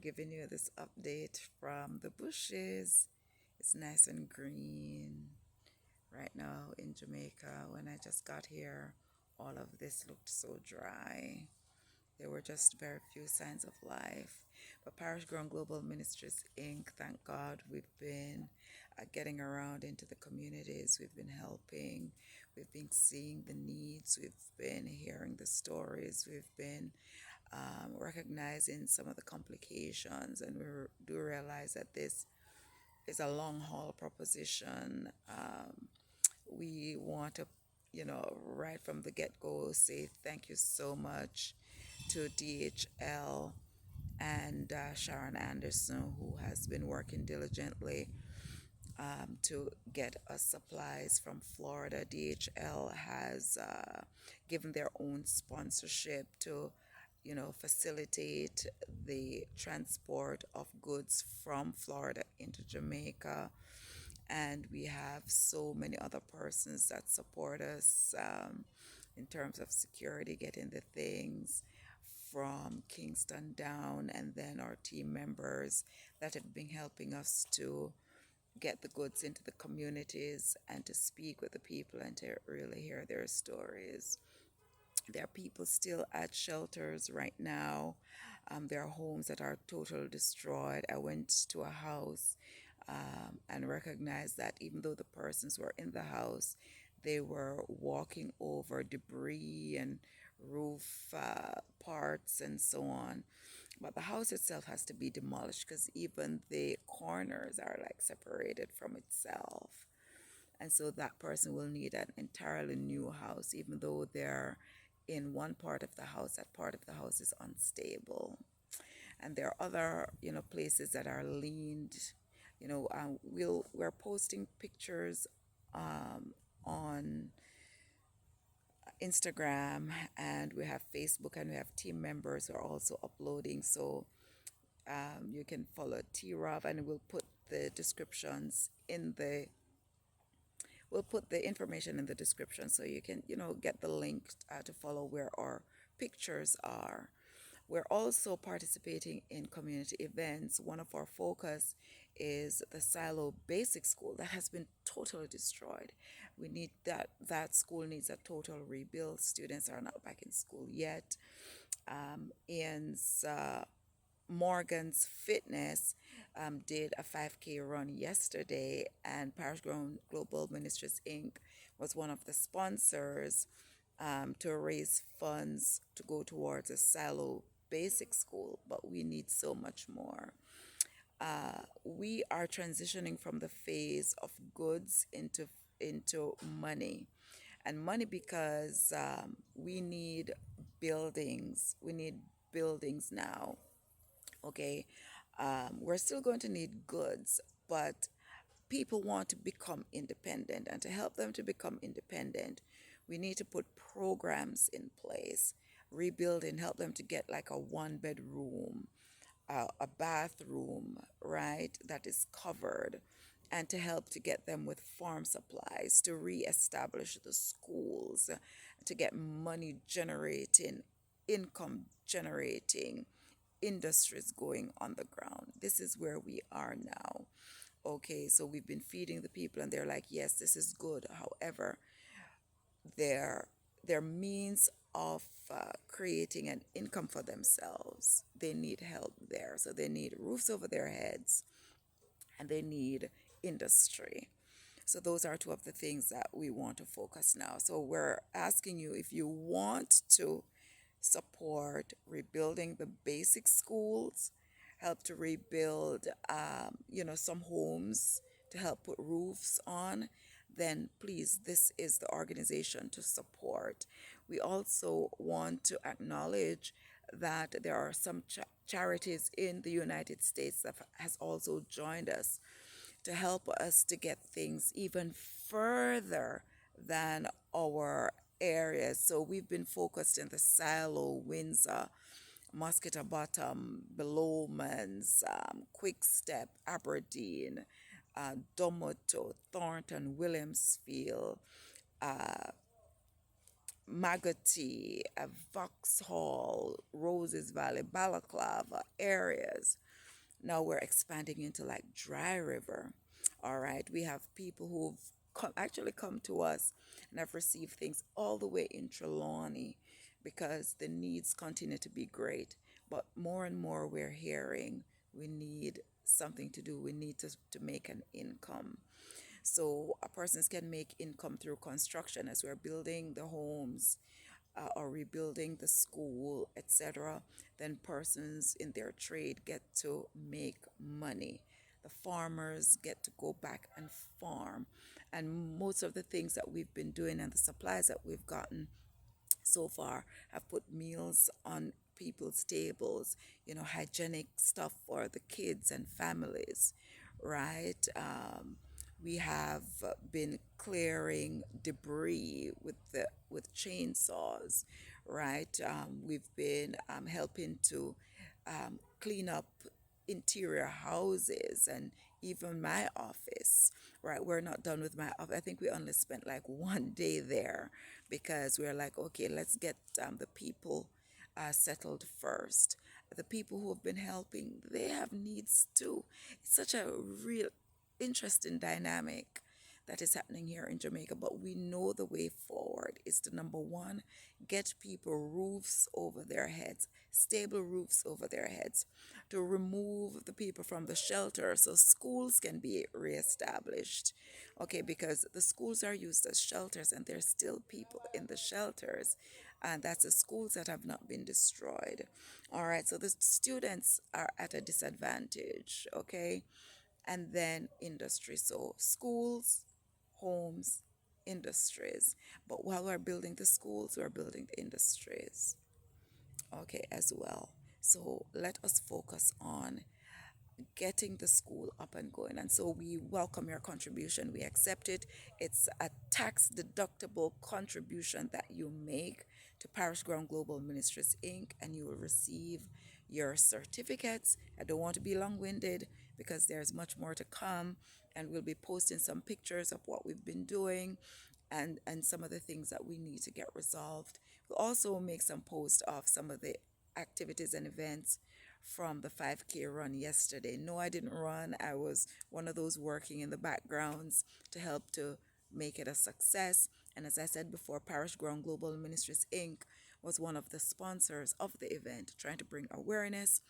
giving you this update from the bushes. It's nice and green right now in Jamaica. When I just got here, all of this looked so dry. There were just very few signs of life. But Parish Ground Global Ministries Inc., thank God, we've been getting around into the communities. We've been helping. We've been seeing the needs. We've been hearing the stories. We've been recognizing some of the complications. And do realize that this is a long haul proposition. We want to, right from the get go, say thank you so much to DHL and Sharon Anderson, who has been working diligently to get us supplies from Florida. DHL has given their own sponsorship to, facilitate the transport of goods from Florida into Jamaica. And we have so many other persons that support us in terms of security, getting the things from Kingston down, and then our team members that have been helping us to get the goods into the communities and to speak with the people and to really hear their stories. There are people still at shelters right now. There are homes that are totally destroyed. I went to a house and recognized that even though the persons were in the house, they were walking over debris and roof parts and so on. But the house itself has to be demolished because even the corners are like separated from itself. And so that person will need an entirely new house, even though they're in one part of the house, that part of the house is unstable. And there are other, places that are leaned. We're posting pictures on Instagram, and we have Facebook, and we have team members who are also uploading. So you can follow T-Rob, and we'll put the information in the description so you can, get the link to follow where our pictures are. We're also participating in community events. One of our focus is the Silo Basic School that has been totally destroyed. We need that school needs a total rebuild. Students are not back in school yet. And Morgan's Fitness did a 5K run yesterday, and Parish Ground Global Ministries Inc. was one of the sponsors to raise funds to go towards a Silo Basic School, but we need so much more. We are transitioning from the phase of goods into money, and money because we need buildings. We need buildings now. Okay, we're still going to need goods, but people want to become independent, and to help them to become independent, we need to put programs in place, rebuilding, help them to get like a one bedroom, a bathroom, right, that is covered, and to help to get them with farm supplies, to reestablish the schools, to get money generating, income generating industries going on the ground. This is where we are now. Okay, so we've been feeding the people, and they're like, yes, this is good. However, their their means of creating an income for themselves, they need help there. So they need roofs over their heads, and they need industry. So those are two of the things that we want to focus now. So we're asking you, if you want to support rebuilding the basic schools, help to rebuild, some homes to help put roofs on, then please, this is the organization to support. We also want to acknowledge that there are some charities in the United States that has also joined us to help us to get things even further than our areas. So we've been focused in the Silo, Windsor, Mosquito Bottom, Belomans, Quick Step, Aberdeen, Domoto, Thornton, Williamsfield, uh, Magotty, Vauxhall, Roses Valley, Balaclava areas. Now we're expanding into like Dry River. All right, we have people who've actually come to us and have received things all the way in Trelawney because the needs continue to be great. But more and more we're hearing we need something to do, we need to make an income. So a persons can make income through construction as we're building the homes or rebuilding the school, etc. Then persons in their trade get to make money. The farmers get to go back and farm. And most of the things that we've been doing and the supplies that we've gotten so far have put meals on people's tables, hygienic stuff for the kids and families, right? We have been clearing debris with chainsaws, right? We've been helping to clean up interior houses and even my office, right? We're not done with my office. I think we only spent like 1 day there because we're like, okay, let's get the people settled first. The people who have been helping, they have needs too. It's such a real interesting dynamic that is happening here in Jamaica. But we know the way forward is to number one, get people roofs over their heads, stable roofs over their heads, to remove the people from the shelter so schools can be reestablished. Okay, because the schools are used as shelters and there's still people in the shelters, and that's the schools that have not been destroyed. All right, so the students are at a disadvantage. Okay, and then industry. So schools, homes, industries. But while we're building the schools, we're building the industries, okay, as well. So let us focus on getting the school up and going. And so we welcome your contribution. We accept it. It's a tax deductible contribution that you make to Parish Ground Global Ministries Inc., and you will receive your certificates. I don't want to be long winded because there's much more to come, and we'll be posting some pictures of what we've been doing and some of the things that we need to get resolved. We'll also make some posts of some of the activities and events from the 5K run yesterday. No, I didn't run. I was one of those working in the backgrounds to help to make it a success. And as I said before, Parish Ground Global Ministries Inc. was one of the sponsors of the event, trying to bring awareness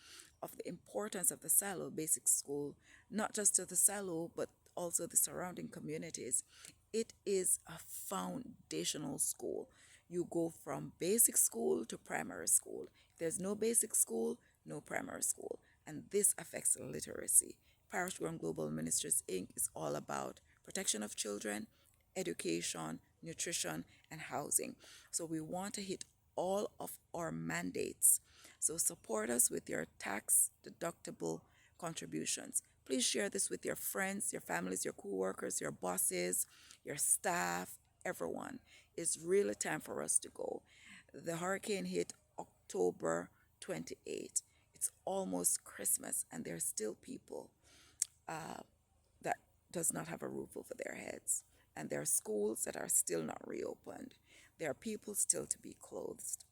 of the importance of the Silo Basic School, not just to the Silo, but also the surrounding communities. It is a foundational school. You go from basic school to primary school. If there's no basic school, no primary school. And this affects literacy. Parish Ground Global Ministries Inc. is all about protection of children, education, nutrition, and housing. So we want to hit all of our mandates. So support us with your tax deductible contributions. Please share this with your friends, your families, your co-workers, your bosses, your staff, everyone. It's really time for us to go. The hurricane hit October 28th. It's almost Christmas, and there are still people that does not have a roof over their heads. And there are schools that are still not reopened. There are people still to be clothed.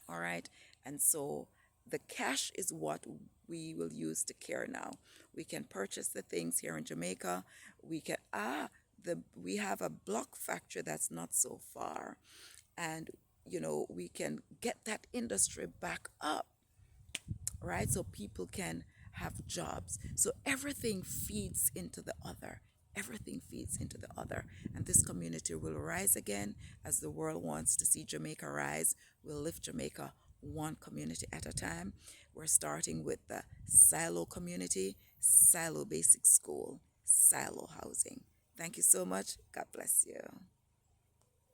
All right. And so the cash is what we will use to care now. We can purchase the things here in Jamaica. We can we have a block factory that's not so far. And we can get that industry back up, right? So people can have jobs. So everything feeds into the other. Everything feeds into the other. And this community will rise again as the world wants to see Jamaica rise. We'll lift Jamaica one community at a time. We're starting with the Silo community, Silo Basic School, Silo Housing. Thank you so much. God bless you.